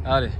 Allez.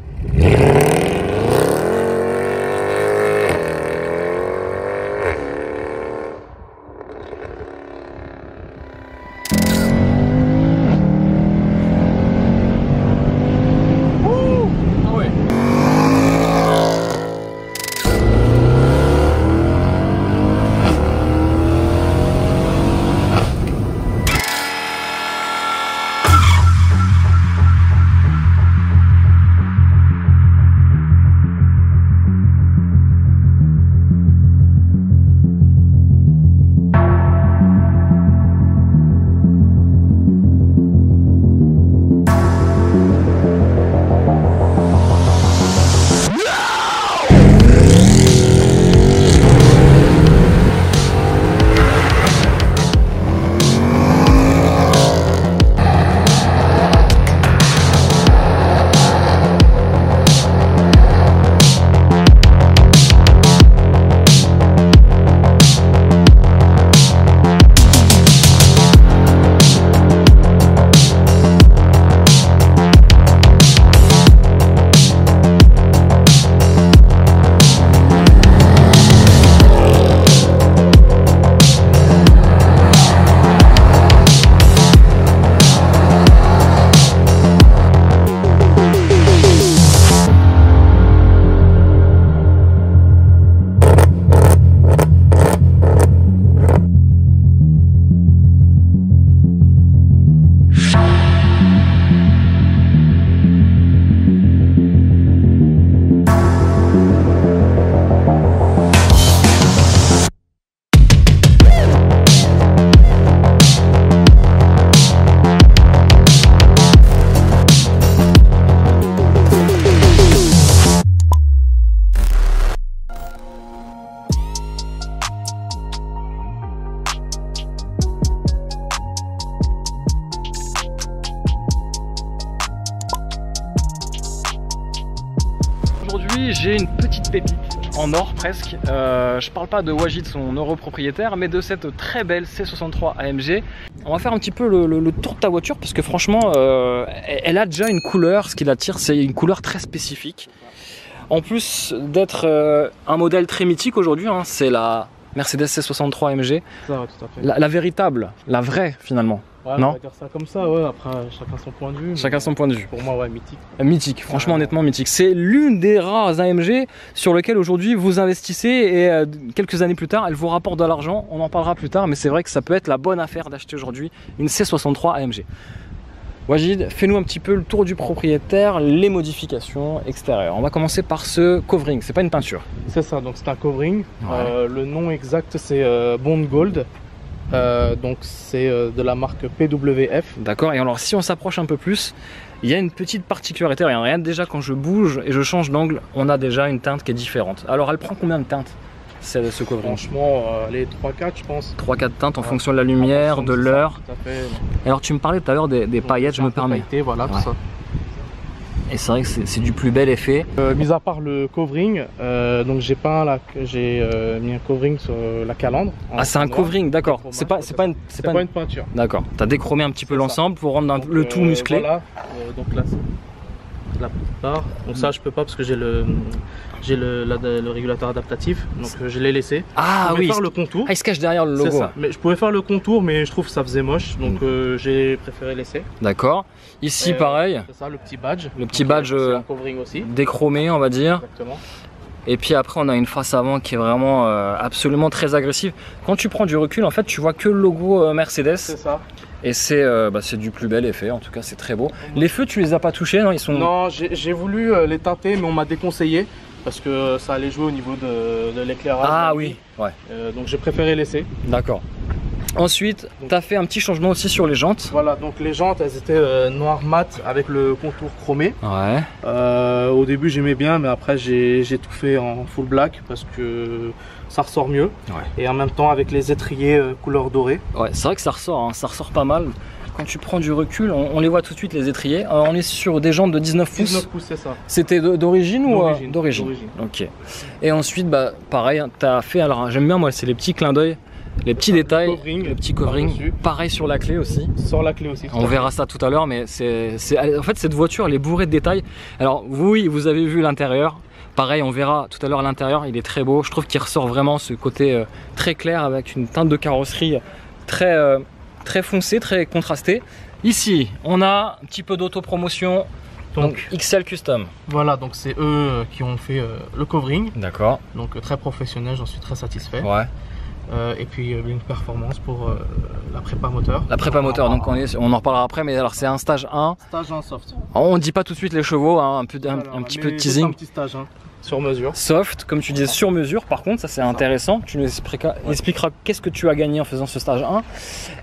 Aujourd'hui j'ai une petite pépite en or presque. Je parle pas de Wajid, son heureux propriétaire, mais de cette très belle C63 AMG. On va faire un petit peu le tour de ta voiture parce que franchement elle a déjà une couleur. Ce qui l'attire, c'est une couleur très spécifique. En plus d'être un modèle très mythique aujourd'hui, hein, c'est la Mercedes C63 AMG. Ça, ouais, tout à fait. La véritable, la vraie finalement. Ouais, non, on va dire ça comme ça, ouais. Après, chacun son point de vue. Chacun son point de vue. Pour moi, ouais, mythique. Mythique, franchement, honnêtement mythique. C'est l'une des rares AMG sur lesquelles aujourd'hui vous investissez et quelques années plus tard, elle vous rapporte de l'argent. On en parlera plus tard, mais c'est vrai que ça peut être la bonne affaire d'acheter aujourd'hui une C63 AMG. Wajid, fais-nous un petit peu le tour du propriétaire, les modifications extérieures. On va commencer par ce covering, c'est pas une peinture. C'est ça, donc c'est un covering. Ouais. Le nom exact, c'est Bond Gold. Donc c'est de la marque PWF. D'accord, et alors si on s'approche un peu plus, il y a une petite particularité. Regarde, déjà quand je bouge et je change d'angle, on a déjà une teinte qui est différente. Alors elle prend combien de teintes ce covering? Franchement, les 3-4 je pense. 3-4 teintes en fonction de la lumière, de l'heure. Tout à fait. Alors tu me parlais tout à l'heure des paillettes, je me permets. Pailleté, voilà, Ouais. tout ça. Et c'est vrai que c'est du plus bel effet. Mis à part le covering, donc j'ai mis un covering sur la calandre. Ah, c'est un covering, d'accord. C'est pas une peinture. D'accord. T'as déchromé un petit peu l'ensemble pour rendre Donc, le tout musclé. Voilà, donc là, c'est la petite barre. Donc ça, je peux pas parce que j'ai le régulateur adaptatif. Donc je l'ai laissé. Ah je pouvais oui. faire le contour. Ah, il se cache derrière le logo. C'est ça. Mais je pouvais faire le contour, mais je trouve que ça faisait moche. Donc j'ai préféré laisser. D'accord. Ici, pareil. C'est ça, le petit badge. Le petit badge c'est un covering aussi. déchromé, on va dire. Exactement. Et puis après, on a une face avant qui est vraiment absolument très agressive. Quand tu prends du recul, en fait, tu vois que le logo Mercedes. C'est ça. Et c'est du plus bel effet. En tout cas, c'est très beau. Les feux, tu les as pas touchés, non? Ils sont. Non, j'ai voulu les teinter, mais on m'a déconseillé parce que ça allait jouer au niveau de l'éclairage. Ah oui, ouais. Donc j'ai préféré laisser. D'accord. Ensuite, tu as fait un petit changement aussi sur les jantes. Voilà, donc les jantes, elles étaient noires mat avec le contour chromé. Ouais. Au début, j'aimais bien, mais après, j'ai tout fait en full black parce que ça ressort mieux. Ouais. Et en même temps, avec les étriers couleur dorée. Ouais, c'est vrai que ça ressort, hein, ça ressort pas mal. Quand tu prends du recul, on les voit tout de suite, les étriers. On est sur des jantes de 19 pouces. 19 pouces, c'est ça. C'était d'origine ou d'origine. Ok. Et ensuite, pareil, tu as fait, alors j'aime bien moi, c'est les petits clins d'œil Les petits détails, covering, le petit covering, par-dessus. pareil sur la clé aussi. Sur la clé aussi. On verra ça tout à l'heure, mais en fait cette voiture elle est bourrée de détails. Alors oui, vous avez vu l'intérieur. Pareil, on verra tout à l'heure l'intérieur, il est très beau. Je trouve qu'il ressort vraiment ce côté très clair avec une teinte de carrosserie très foncée, très contrastée. Ici, on a un petit peu d'autopromotion. Donc XL Custom. Voilà, donc c'est eux qui ont fait le covering. D'accord. Donc très professionnel, j'en suis très satisfait. Ouais. Et puis une performance pour la prépa moteur. La prépa moteur, donc on en reparlera après, mais alors c'est un stage 1. Stage 1 soft. On ne dit pas tout de suite les chevaux, hein, un petit peu de teasing. Un petit stage 1 sur mesure. Soft, comme tu disais, sur mesure, par contre, ça c'est intéressant. Tu nous expliqueras qu'est-ce que tu as gagné en faisant ce stage 1.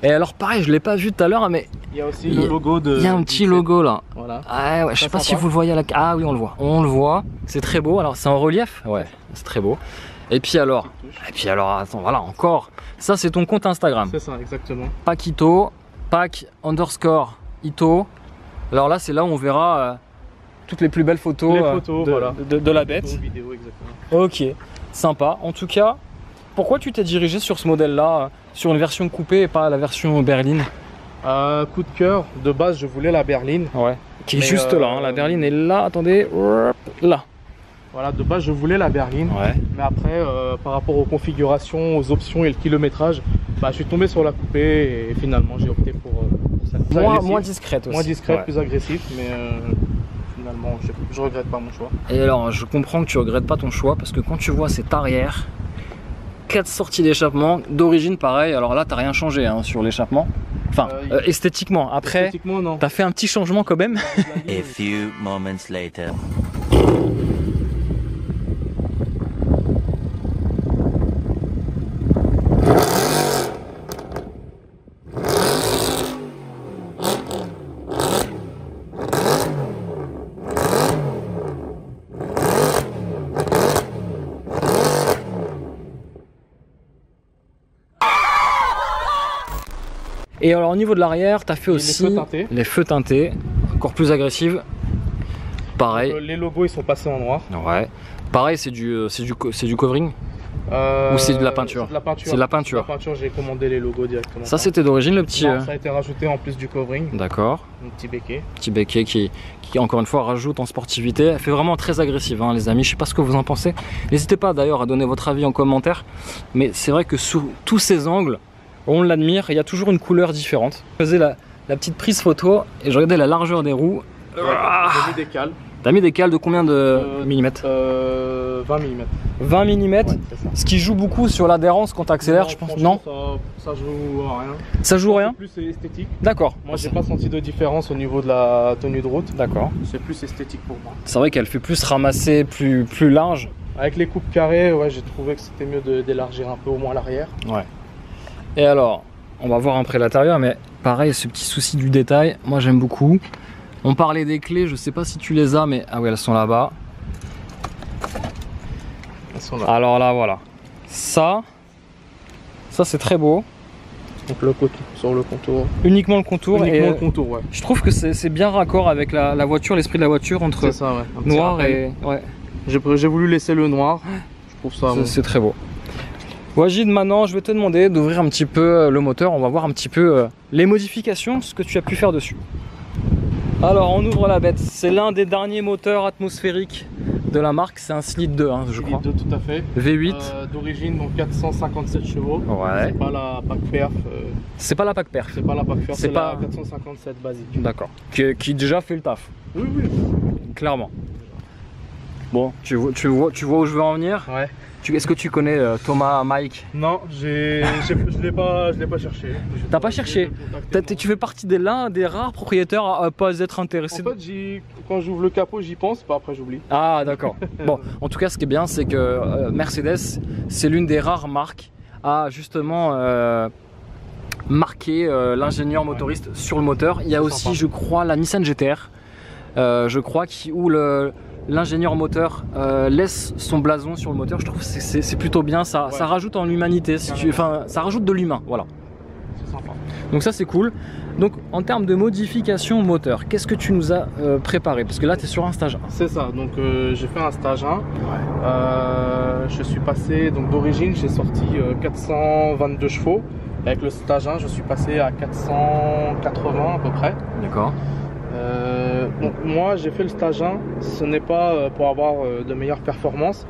Et alors pareil, je ne l'ai pas vu tout à l'heure, mais il y a aussi le logo de... Il y a un petit logo là. Voilà. Ah, ouais, je sais pas si vous le voyez à la... Ah oui, on le voit. On le voit. C'est très beau. Alors c'est en relief. Ouais, c'est très beau. Et puis alors, attends, voilà, encore. Ça, c'est ton compte Instagram. C'est ça, exactement. Paquito, Pac_Ito. Alors là, c'est là où on verra toutes les plus belles photos, voilà. de la bête. Vidéo, exactement. Ok, sympa. En tout cas, pourquoi tu t'es dirigé sur ce modèle-là, sur une version coupée et pas la version berline? Coup de cœur, de base, je voulais la berline. Ouais, qui est juste là. Hein. La berline est là, attendez, là. Voilà, de base je voulais la berline, ouais. Mais après par rapport aux configurations, aux options et le kilométrage, bah, je suis tombé sur la coupée et finalement j'ai opté pour cette moins discrète aussi. Moins discrète, ouais. Plus agressif, mais finalement je regrette pas mon choix. Et alors je comprends que tu regrettes pas ton choix parce que quand tu vois cette arrière, 4 sorties d'échappement, d'origine pareil, alors là t'as rien changé hein, sur l'échappement. Enfin, esthétiquement, après, t'as fait un petit changement quand même. A few moments later. Et alors au niveau de l'arrière, tu as fait aussi les feux teintés, encore plus agressives. Pareil. Les logos ils sont passés en noir. Ouais. Pareil, c'est du covering ou c'est de la peinture? C'est de la peinture. C'est de la peinture. La peinture, j'ai commandé les logos directement. Ça c'était d'origine le petit. Non, ça a été rajouté en plus du covering. D'accord. Un petit béquet. Petit béquet qui encore une fois rajoute en sportivité. Elle fait vraiment très agressive hein, les amis. Je sais pas ce que vous en pensez. N'hésitez pas d'ailleurs à donner votre avis en commentaire. Mais c'est vrai que sous tous ces angles, on l'admire. Il y a toujours une couleur différente. Je faisais la petite prise photo et je regardais la largeur des roues. J'ai mis des cales. T'as mis des cales de combien de millimètres? 20 mm. 20 mm, ouais, ce qui joue beaucoup sur l'adhérence quand tu accélères, je pense. Non, ça joue rien. Ça joue rien? C'est plus esthétique. D'accord. Moi, j'ai pas senti de différence au niveau de la tenue de route. D'accord. C'est plus esthétique pour moi. C'est vrai qu'elle fait plus ramasser, plus large. Avec les coupes carrées, ouais, j'ai trouvé que c'était mieux d'élargir un peu au moins l'arrière. Ouais. Et alors, on va voir après l'intérieur, mais pareil, ce petit souci du détail, moi j'aime beaucoup. On parlait des clés, je sais pas si tu les as, mais ah oui, elles sont là-bas. Elles sont là. Alors là, voilà. Ça c'est très beau. Donc le contour, sur le contour. Uniquement le contour. Uniquement le contour, ouais. Je trouve que c'est bien raccord avec la voiture, l'esprit de la voiture entre ça, ouais. noir et... Ouais. J'ai voulu laisser le noir. Je trouve ça... C'est très beau. Wajid, maintenant je vais te demander d'ouvrir un petit peu le moteur. On va voir un petit peu les modifications, ce que tu as pu faire dessus. Alors on ouvre la bête, c'est l'un des derniers moteurs atmosphériques de la marque, c'est un Slide 2 hein, je crois. Slide 2 tout à fait. V8. D'origine donc 457 chevaux. Ouais. C'est pas la PAC perf. C'est pas la PAC perf. C'est pas la PAC perf, c'est pas... la 457 basique. D'accord. Qui déjà fait le taf. Oui, oui. Clairement. Bon, tu vois où je veux en venir? Ouais. Est-ce que tu connais Thomas Mike? Non, je l'ai pas cherché. T'as pas cherché? Tu fais partie l'un des rares propriétaires à pas être intéressé. En fait, quand j'ouvre le capot, j'y pense, pas après j'oublie. Ah d'accord. Bon, en tout cas, ce qui est bien, c'est que Mercedes, c'est l'une des rares marques à justement marquer l'ingénieur motoriste sur le moteur. Il y a aussi, sympa. je crois, la Nissan GTR, je crois, où l'ingénieur moteur laisse son blason sur le moteur. Je trouve que c'est plutôt bien, ça rajoute en humanité, ça rajoute de l'humain, voilà. C'est sympa. Donc ça c'est cool. Donc en termes de modification moteur, qu'est-ce que tu nous as préparé? Parce que là tu es sur un stage 1. C'est ça, donc j'ai fait un stage 1. Je suis passé, donc d'origine j'ai sorti 422 chevaux. Avec le stage 1 je suis passé à 480 à peu près. D'accord. Donc moi j'ai fait le stage 1, ce n'est pas pour avoir de meilleures performances,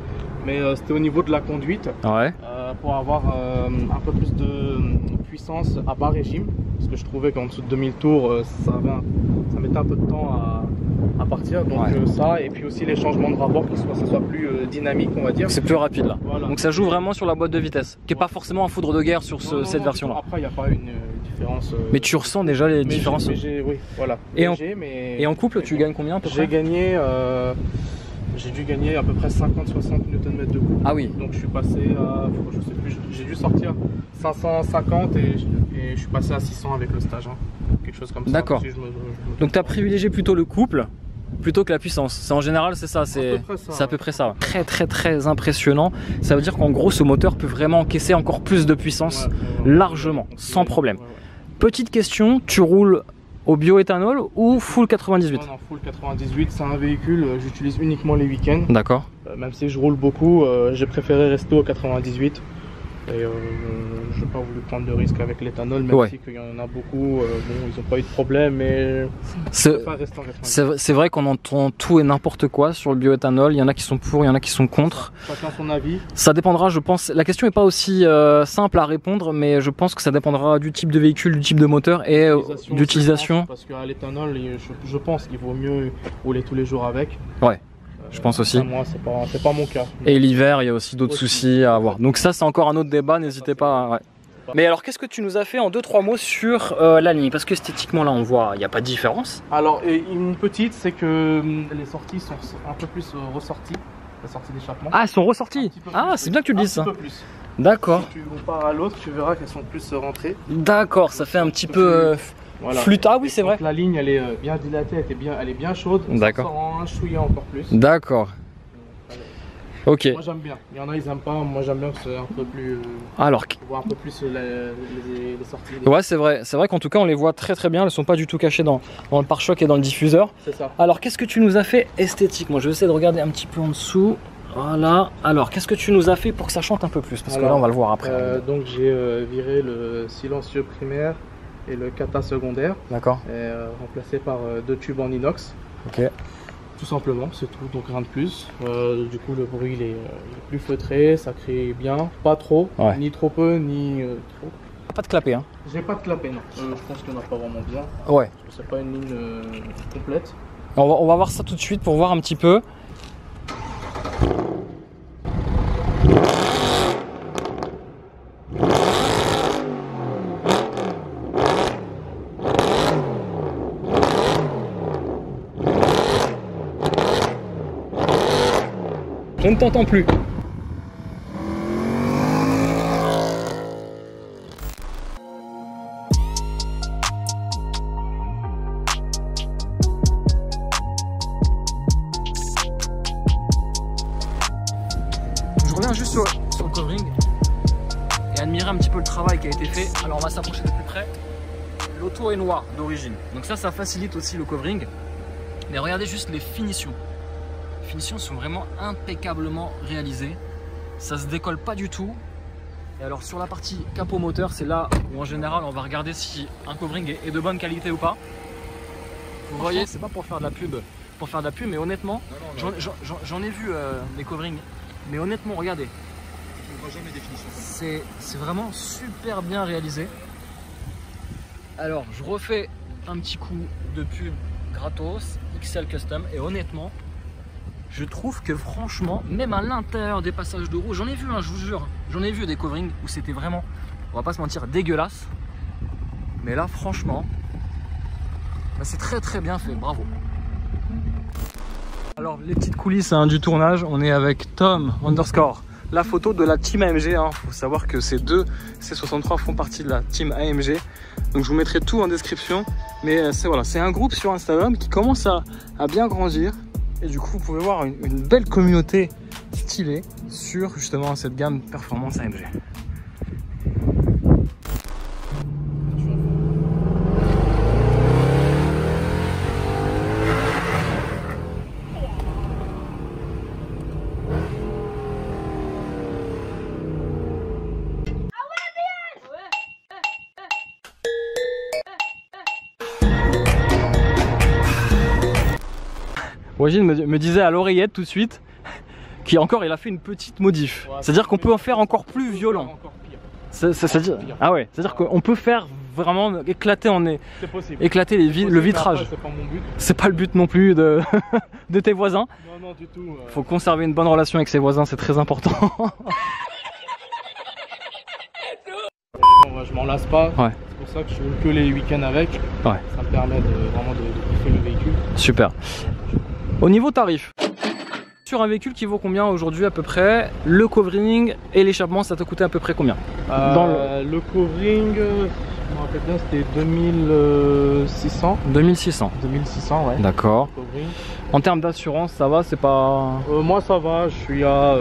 mais c'était au niveau de la conduite, Ouais. pour avoir un peu plus de puissance à bas régime, parce que je trouvais qu'en dessous de 2000 tours ça mettait un peu de temps à partir, donc ça, et puis aussi les changements de rapport, que ça soit plus dynamique on va dire. C'est plus rapide là. Voilà. Donc ça joue vraiment sur la boîte de vitesse, qui n'est pas forcément un foudre de guerre sur cette version là. Après il n'y a pas une différence. Mais tu ressens déjà les différences. Oui, voilà. Et, et en couple tu gagnes combien à peu près? J'ai gagné, j'ai dû gagner à peu près 50-60 Nm de couple. Ah oui. Donc je suis passé à, je sais plus, j'ai dû sortir 550 et je suis passé à 600 avec le stage, hein. Quelque chose comme ça. D'accord. Donc tu as privilégié plutôt le couple plutôt que la puissance. En général c'est ça, c'est à peu près ça. Très très très impressionnant. Ça veut dire qu'en gros ce moteur peut vraiment encaisser encore plus de puissance largement, sans problème. Petite question, tu roules au bioéthanol ou full 98? Non, full 98, c'est un véhicule, j'utilise uniquement les week-ends. D'accord. Même si je roule beaucoup, j'ai préféré rester au 98. Et je n'ai pas voulu prendre de risque avec l'éthanol, même si qu'il y en a beaucoup, bon, ils n'ont pas eu de problème, mais c'est vrai qu'on entend tout et n'importe quoi sur le bioéthanol. Il y en a qui sont pour, il y en a qui sont contre. Chacun son avis. Ça dépendra, je pense. La question n'est pas aussi simple à répondre, mais je pense que ça dépendra du type de véhicule, du type de moteur et d'utilisation. Parce qu'à l'éthanol, je pense qu'il vaut mieux rouler tous les jours avec. Ouais. Je pense aussi. Moi, c'est pas mon cas. Et l'hiver, il y a aussi d'autres soucis à avoir. Donc ça, c'est encore un autre débat, n'hésitez pas. Mais alors, qu'est-ce que tu nous as fait en 2-3 mots sur la ligne? Parce que esthétiquement, là, on voit, il n'y a pas de différence. Alors, une petite, c'est que les sorties sont un peu plus ressorties. Les sorties d'échappement. Ah, elles sont ressorties? Ah, c'est bien que tu le dises ça. Un peu plus. D'accord. Si tu compares à l'autre, tu verras qu'elles sont plus rentrées. D'accord, ça fait un petit peu... Flûte, ah oui c'est vrai. La ligne elle est bien dilatée, elle est bien chaude. D'accord. Un chouïa encore plus. D'accord. Ok. Moi j'aime bien. Il y en a ils aiment pas. Moi j'aime bien que c'est un peu plus. Alors. On voit un peu plus les sorties. Ouais c'est vrai. C'est vrai qu'en tout cas on les voit très très bien. Elles sont pas du tout cachées dans le pare-choc et dans le diffuseur. C'est ça. Alors qu'est-ce que tu nous as fait esthétique? Moi je vais essayer de regarder un petit peu en dessous. Voilà. Alors qu'est-ce que tu nous as fait pour que ça chante un peu plus? Parce que là on va le voir après. Donc j'ai viré le silencieux primaire et le kata secondaire. D'accord. Remplacé par 2 tubes en inox. Ok. Tout simplement, c'est tout, donc rien de plus. Du coup le bruit il est plus feutré, ça crée bien, pas trop, ni trop peu, ni trop. Pas de clapet hein? J'ai pas de clapet non, je pense qu'il n'y en a pas vraiment bien. Ouais. C'est pas une ligne complète. On va voir ça tout de suite pour voir un petit peu. Je ne t'entends plus. Je reviens juste sur le covering et admirer un petit peu le travail qui a été fait. Alors on va s'approcher de plus près. L'auto est noire d'origine, donc ça facilite aussi le covering. Mais regardez juste les finitions. Les finitions sont vraiment impeccablement réalisées. Ça se décolle pas du tout. Et alors sur la partie capot moteur, c'est là où en général on va regarder si un covering est de bonne qualité ou pas. Vous voyez, c'est pas pour faire de la pub, mais honnêtement, j'en ai vu des coverings. Mais honnêtement, regardez. On voit jamais des finitions. C'est vraiment super bien réalisé. Alors, je refais un petit coup de pub gratos, XL Custom, et honnêtement, je trouve que franchement, même à l'intérieur des passages de roue, j'en ai vu, je vous jure, j'en ai vu des coverings où c'était vraiment, on va pas se mentir, dégueulasse. Mais là, franchement, bah, c'est très très bien fait, bravo. Alors, les petites coulisses du tournage, on est avec Tom _ la photo de la team AMG. Faut savoir que ces deux C63 font partie de la team AMG. Donc je vous mettrai tout en description. Mais c'est un groupe sur Instagram qui commence à bien grandir. Et du coup, vous pouvez voir une belle communauté stylée sur justement cette gamme performance AMG. Wajid me disait à l'oreillette tout de suite qu'il il a fait une petite modif. Ouais, c'est-à-dire qu'on peut en faire encore plus violent. Encore pire. C'est-à-dire, ah ouais, c'est-à-dire qu'on peut faire vraiment éclater éclater le vitrage. C'est pas mon but. C'est pas le but non plus de, de tes voisins. Non, non, du tout. Faut conserver une bonne relation avec ses voisins, c'est très important. Je m'en lasse pas. Ouais. C'est pour ça que je roule que les week-ends avec. Ouais. Ça me permet vraiment de kiffer le véhicule. Super. Au niveau tarif, sur un véhicule qui vaut combien aujourd'hui à peu près? Le covering et l'échappement, ça t'a coûté à peu près combien? Le covering, je me rappelle bien, c'était 2600. 2600. 2600, ouais. D'accord. En termes d'assurance, ça va, c'est pas... moi ça va, je suis à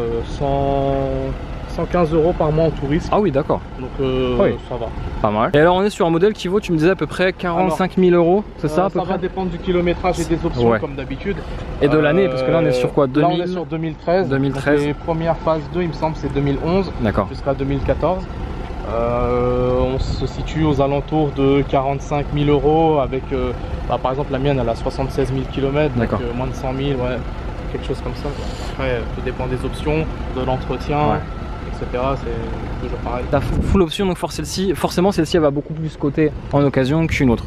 115 € par mois en tout risque. Ah oui, d'accord. Donc oui, ça va. Pas mal. Et alors on est sur un modèle qui vaut, tu me disais à peu près 45 000 €, c'est ça à peu près? Ça va dépendre du kilométrage et des options, ouais, comme d'habitude. Et de l'année, parce que là on est sur quoi? 2000... Là on est sur 2013. 2013. Donc les premières phases 2, il me semble, c'est 2011. D'accord. Jusqu'à 2014. On se situe aux alentours de 45 000 € avec, par exemple la mienne elle a 76 000 km, donc moins de 100 000, ouais, quelque chose comme ça. Après, tout dépend des options, de l'entretien, ouais, etc. C'est toujours pareil. La full option, donc forcément celle-ci elle va beaucoup plus coter en occasion qu'une autre.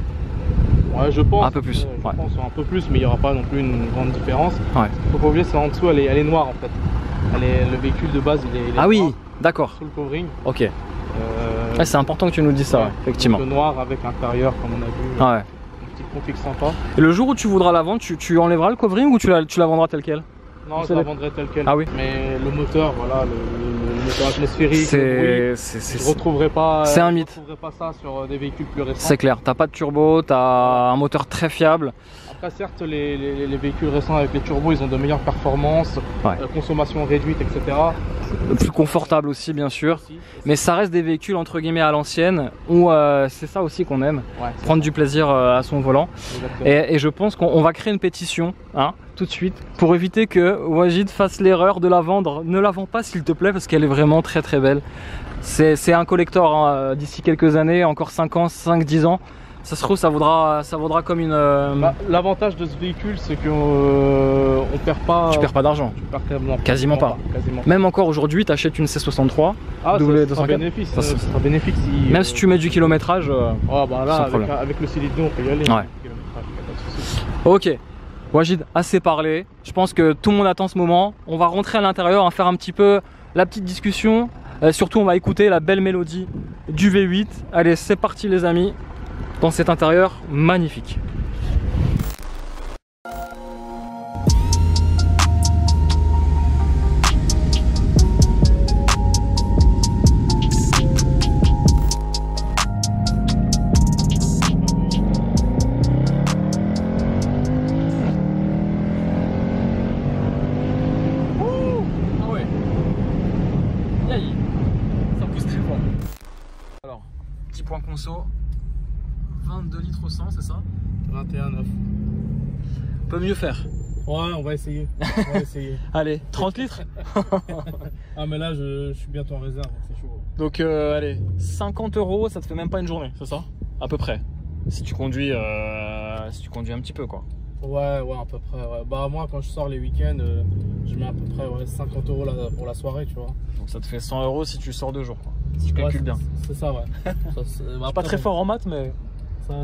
Ouais, je pense. Un peu plus. Je pense un peu plus, mais il n'y aura pas non plus une grande différence. Ouais. Faut pas oublier, c'est en dessous, elle est noire en fait. Le véhicule de base il est ah oui, d'accord. Sous le covering. Ok. Ouais, c'est important que tu nous dises ça, ouais, effectivement. Le noir avec l'intérieur, comme on a vu. Ah ouais. Une petite config sympa. Et le jour où tu voudras la vendre, tu enlèveras le covering ou tu la vendras telle quelle? Non, je la vendrai telle quelle. Ah oui. Mais le moteur, voilà, le moteur atmosphérique, je retrouverai pas. C'est un mythe. Je retrouverai pas ça sur des véhicules plus récents. C'est clair. T'as pas de turbo, t'as un moteur très fiable. Après, certes, les véhicules récents avec les turbos, ils ont de meilleures performances, ouais, consommation réduite, etc. Plus confortable aussi, bien sûr. Mais ça reste des véhicules entre guillemets à l'ancienne où c'est ça aussi qu'on aime, ouais, prendre du plaisir à son volant. Et je pense qu'on va créer une pétition, hein, tout de suite, pour éviter que Wajid fasse l'erreur de la vendre. Ne la vends pas s'il te plaît, parce qu'elle est vraiment très très belle. C'est un collector, hein, d'ici quelques années, encore 5 ans, 5-10 ans. Ça se trouve, ça vaudra comme une... L'avantage de ce véhicule, c'est qu'on perd pas... Tu perds pas d'argent. Quasiment pas. Même encore aujourd'hui, tu achètes une C63. Ah, ça sera bénéfice. Ça sera bénéfique si... Même si tu mets du kilométrage, oh, bah là, avec le Célidon, on peut y aller. Ouais. Ok. Wajid, assez parlé. Je pense que tout le monde attend ce moment. On va rentrer à l'intérieur, on va faire un petit peu la petite discussion. Surtout, on va écouter la belle mélodie du V8. Allez, c'est parti les amis. Dans cet intérieur magnifique. Ah ouais. Ça pousse très fort. Alors, petit point conso. 22 litres au 100, c'est ça? 21,9. On peut mieux faire. Ouais, on va essayer. Allez, 30 litres. Ah mais là je suis bientôt en réserve, c'est chaud. Donc allez, 50 €, ça te fait même pas une journée, c'est ça? À peu près. Si tu conduis un petit peu quoi. Ouais, à peu près. Ouais. Bah moi quand je sors les week-ends, je mets à peu près 50 € là, pour la soirée, tu vois. Donc ça te fait 100 € si tu sors 2 jours quoi. Si je calcule bien. C'est ça, ouais. Je suis pas très fort en maths mais...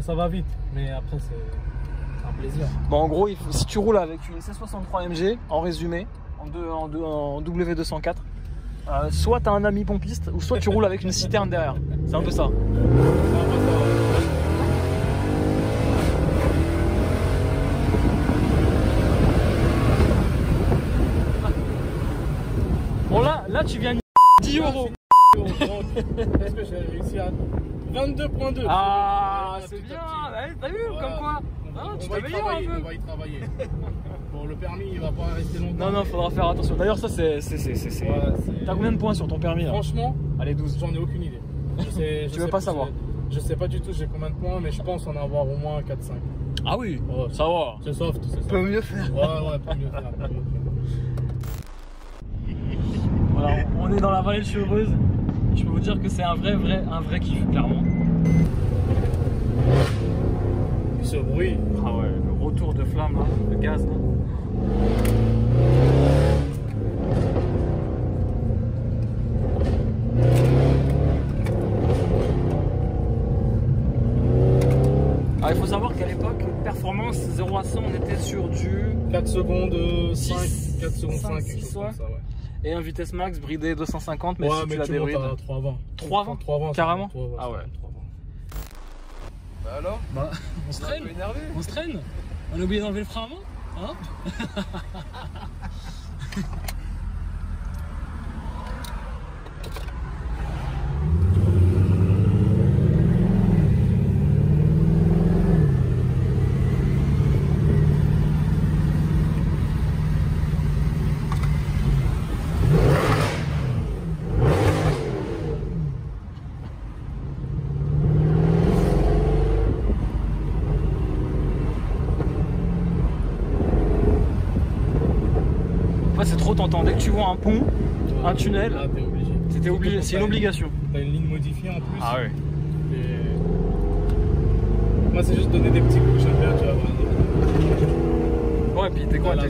Ça va vite, mais après c'est un plaisir. Bon, en gros, si tu roules avec une C63 MG, en résumé, en W204, soit tu as un ami pompiste, ou soit tu roules avec une citerne derrière. C'est un peu ça. Bon là tu viens 10 €. Est-ce que j'ai réussi à 22,2. Ah, c'est bien. T'as vu, voilà, comme quoi tu t'améliores un peu. On va y travailler. Bon, le permis, il va pas rester longtemps. Non, faudra faire attention. D'ailleurs, ça, c'est... T'as combien de points sur ton permis là? Franchement, allez, 12. J'en ai aucune idée. Tu veux pas savoir? Je sais pas du tout j'ai combien de points, mais je pense en avoir au moins 4-5. Ah oui, ça va. C'est soft, c'est soft. Peut mieux faire. Ouais, peut mieux faire. Voilà, on est dans la vallée de Chevreuse. Je peux vous dire que c'est un vrai kiff, clairement. Et ce bruit. Ah ouais, le retour de flamme là, de gaz là. Alors, il faut savoir qu'à l'époque, performance 0 à 100, on était sur du 4 secondes 5, 6, 4 secondes 5, 5, quelque 6, chose comme ça, ouais. et un vitesse max bridé 250, mais Ouais, si mais tu la tu montes débrides. à 320. 320 320 carrément. 320, Ah ouais. 320. Bah alors, Bah, on se traîne. énervé. On se traîne. On a oublié d'enlever le frein avant, hein. C'est trop tentant. Dès que tu vois un pont, un tunnel, là t'es obligé. c'était obligé, c'est une obligation. T'as une ligne modifiée en plus. Ah ouais. Et... moi c'est juste donner des petits coups, j'aime bien, tu vois. Ouais, et puis t'es quoi, Voilà,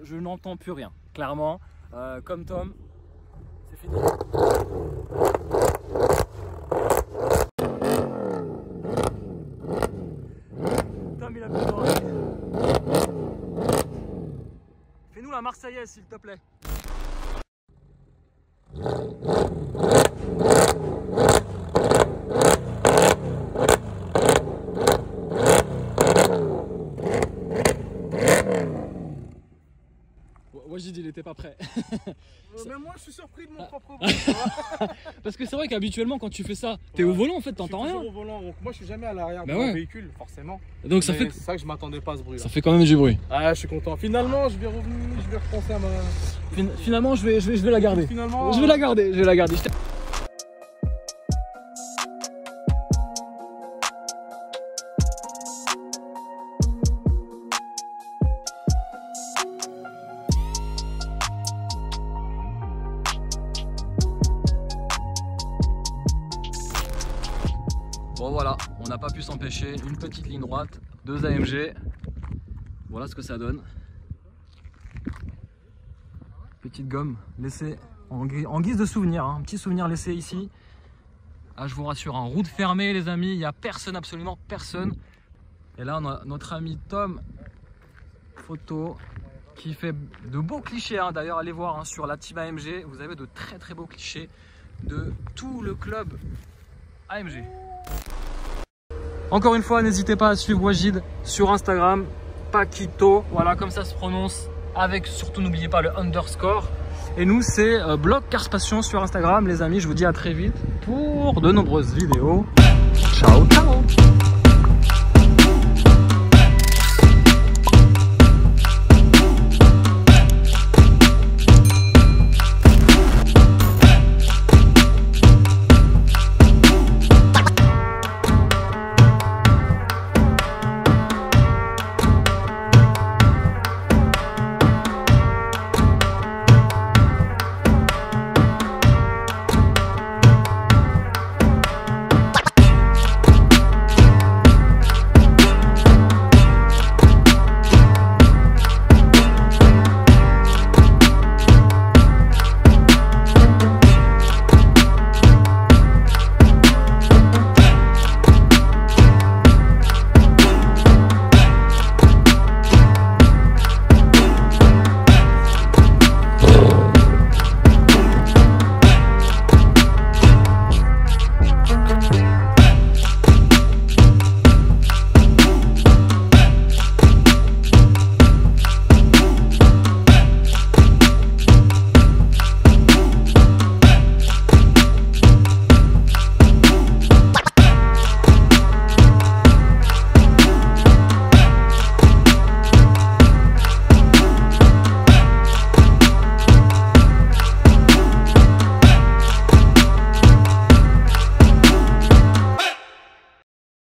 je n'entends plus rien, clairement, comme Tom, c'est fini. Tom il a plus d'oreille. Fais-nous la Marseillaise s'il te plaît. Wajid il était pas prêt. Même moi je suis surpris de mon propre bruit. Parce que c'est vrai qu'habituellement quand tu fais ça, t'es au volant en fait, t'entends rien. Au volant, donc moi je suis jamais à l'arrière bah de ouais. mon véhicule, forcément. Donc ça fait. C'est ça que je m'attendais pas à ce bruit là. Ça fait quand même du bruit. Ah je suis content. Finalement je vais revenir, je vais repenser à ma. Finalement je vais la garder. Finalement. Je vais la garder, je vais la garder. Bon voilà, on n'a pas pu s'empêcher, une petite ligne droite, 2 AMG, voilà ce que ça donne. Petite gomme laissée en guise de souvenir, hein. Un petit souvenir laissé ici. Ah, je vous rassure, hein, route fermée les amis, il n'y a personne, absolument personne. Et là on a notre ami Tom, photo, qui fait de beaux clichés, hein. D'ailleurs allez voir, hein, sur la team AMG, vous avez de très beaux clichés de tout le club AMG. Encore une fois, n'hésitez pas à suivre Wajid sur Instagram, Paquito, voilà comme ça se prononce, avec surtout n'oubliez pas le underscore. Et nous c'est Blog Cars Passion sur Instagram les amis, je vous dis à très vite pour de nombreuses vidéos. Ciao ciao.